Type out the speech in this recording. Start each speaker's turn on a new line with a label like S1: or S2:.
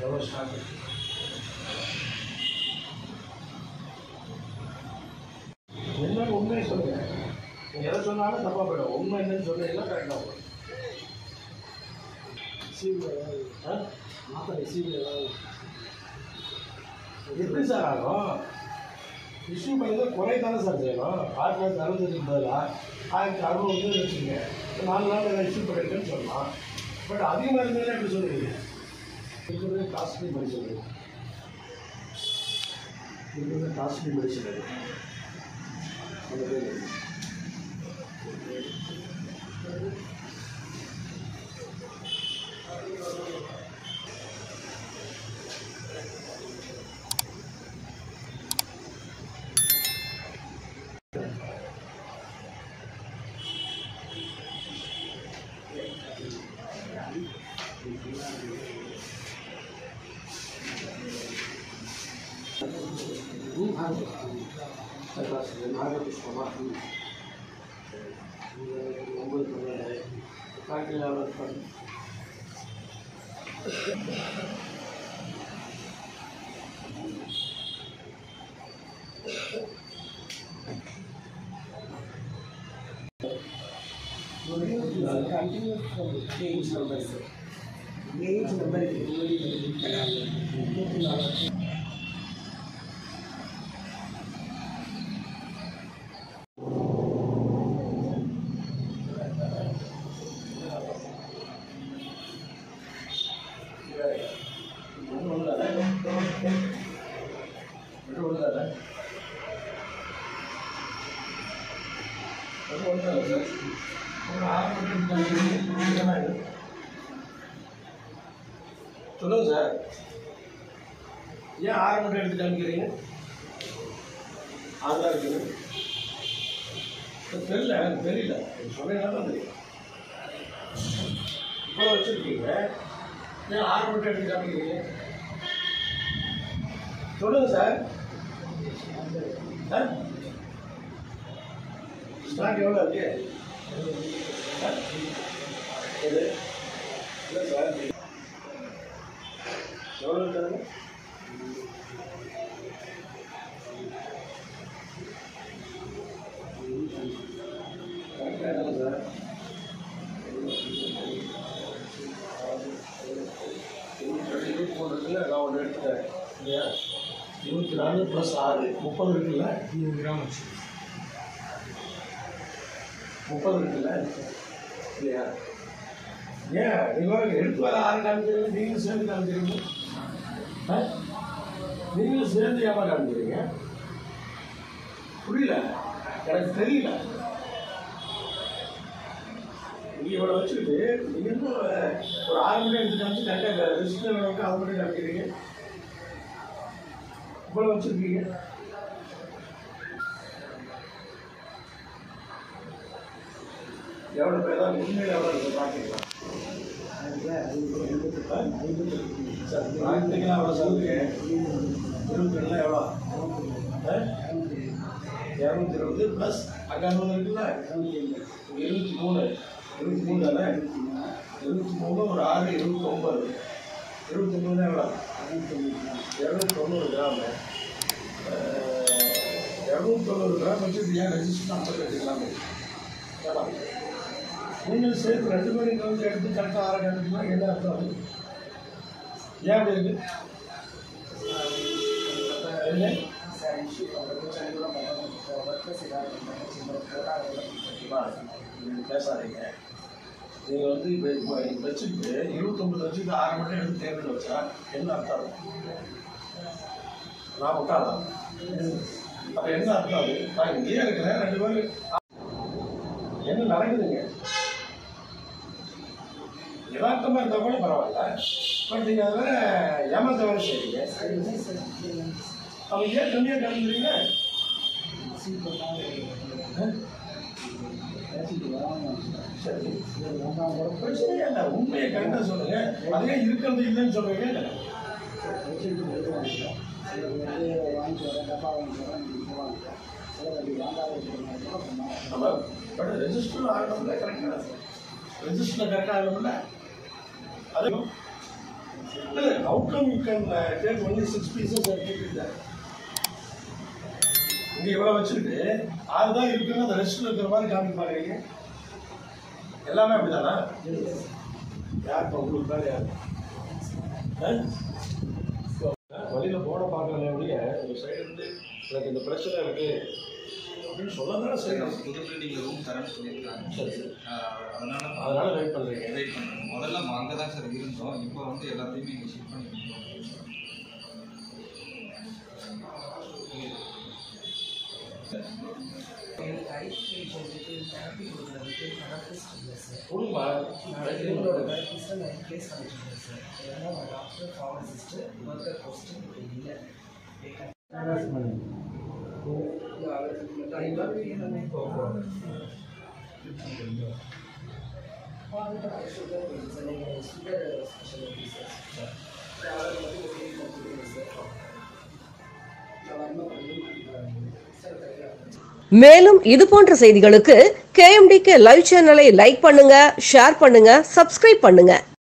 S1: எவ்வளோ ஸ்டாக் என்னன்னு உண்மையை சொல்லுங்கள். நீங்கள் எதை சொன்னாலும் தப்பாக போயிடும். உண்மை என்னன்னு சொன்னீங்கன்னா கரெக்டாக போகும். எப்படி சார் ஆகும்? இஷ்யூ பண்ணி குறை தானே சார் செய்யணும். 1965 பதிலாக 1660 வச்சுங்க. 4 நாள் ஏதாவது இஷ்யூ பண்ணியிருக்கேன்னு சொல்லலாம். பட் அதிகமாக இருந்ததுன்னா எப்படி சொல்லுவீங்க? இருக்கிறது காஸ்ட்லி மெடிசன். இருக்கிறது காஸ்ட்லி மெடிசன். அது அந்த பேர் நாகபுஷ்பமா 9 ஃபேக்ட்ரி ஆர்டர் பண்ணி ஏஜ் நம்பர் சொல்லுங்க சார். ஏன் 6 மட்டும் எடுத்து காமிக்கிறீங்க? 6 தான் இருக்குது. தெரியல, எனக்கு தெரியல. சொன்னீங்கன்னா தான் தெரியும். இப்போ வச்சுருக்கீங்க, ஏன் 6 மட்டும் எடுத்து காமிக்கிறீங்க? சொல்லுங்க சார். ஸ்டாக் எவ்வளோ இருக்கு? எது இல்லை சார், எவ்வளோ இருக்காதுங்க? கரெக்டாக என்ன சார்? 23 இருக்குல்ல, நான் ஒன்று எடுத்துட்டேன் இல்லையா? 24 + 6 30 இருக்குல்ல, 20 கிராம் வச்சு 30 இருக்குல்ல இல்லையா? ஏன் நீங்கள் எடுத்து வர 6 காமிக்கிறீங்க, நீங்களும் சேர்ந்து காமிக்கிறீங்க. நீங்களும் சேர்ந்து ஏமா காமிக்கிறீங்க? புரியல, எனக்கு தெரியல. நீங்கள் இவ்வளோ வச்சுக்கிட்டு நீங்கள் இன்னும் ஒரு 6 மணி எடுத்து காமிச்சு கரெக்டாக ரிஸ்க் அளவுக்கு அது மட்டும் காமிக்கிறீங்க. இவ்வளோ வச்சுருக்கீங்க. எவ்வளோ பேர் தான் உண்மையில் எவ்வளோ இருக்குது பார்க்கலாம். சார் ப்ராக்டிக்கலாக எவ்வளோ சொல்லுங்க? 22 எவ்வளோ? 220 ப்ளஸ் அங்கே 60 இருக்குல்ல, 23 தானே? 23 ஒரு 6 29. 29 எவ்வளோ? 290 கிராம். 290 கிராம் வச்சுட்டு ஏன் ரெஜிஸ்டர் 52 கிராம்? நீங்கள் சேர்த்து 2 மணி கவுண்ட் எடுத்து கரெக்டாக 6 கணக்குனா என்ன அர்த்தம்? ஏன் அப்படி இருக்கு? நீங்கள் பேசாதீங்க. நீங்கள் வந்து இப்போ வச்சுக்கிட்டு 29 வச்சுக்கிட்டு 6 மட்டும் எடுத்து தேர்தல் வச்சா என்ன அர்த்தம்? நான் விட்டாதான் அப்போ என்ன அர்த்தம்? அது நான் இங்கேயே இருக்கிறேன், 2 பேர் என்ன நடக்குதுங்க? யதார்த்தமாக இருந்தால் கூட பரவாயில்ல. பட் நீங்கள் அதில் ஏமாத்த வேலை செய்றீங்க. அவங்க ஏன் கம்மியாக கலந்துறீங்க? சரி, பிரச்சனையே இல்லை. உண்மையை கரெக்டாக சொல்லுங்கள். அதே இருக்கிறது இல்லைன்னு சொல்கிறீங்க. நம்ம பட் ரெஜிஸ்டர் ஆகணும்ல கரெக்டாக. ரெஜிஸ்டரில் கரெக்டாக ஆகணும்ல. அது outcome you can take only 6 pieces and keep it there. இங்கே இவ்வளோ வச்சுக்கிட்டு 6 தான் இருக்குன்னு அந்த ரெஸ்ட்டில் இருக்கிற மாதிரி காமி பார்க்குறீங்க. எல்லாமே அப்படிதானா? யார் இப்போ உங்களுக்கு தான் யார் வழியில் போட பார்க்கல ஒழிய ஒரு சைடு இருந்து எனக்கு இந்த பிரச்சனை இருக்குது அப்படின்னு சொல்ல தானே சரி.
S2: புது பில்டிங்கில் ரூம் தரேன்னு சொல்லியிருக்காங்க.
S1: சரி சரி.
S2: அதனால
S1: வெயிட் பண்ணுறீங்க.
S2: வெயிட் பண்ணுறோம். முதல்ல அங்கே தான் சார் இருந்தோம். இப்போ வந்து எல்லாத்தையுமே இங்கே ஷிஃப்ட் பண்ணிருக்கோம்.
S3: மேலும் இது போன்ற செய்திகளுக்கு KMDK லைவ் சேனலை லைக் பண்ணுங்க, ஷேர் பண்ணுங்க, சப்ஸ்கிரைப் பண்ணுங்க.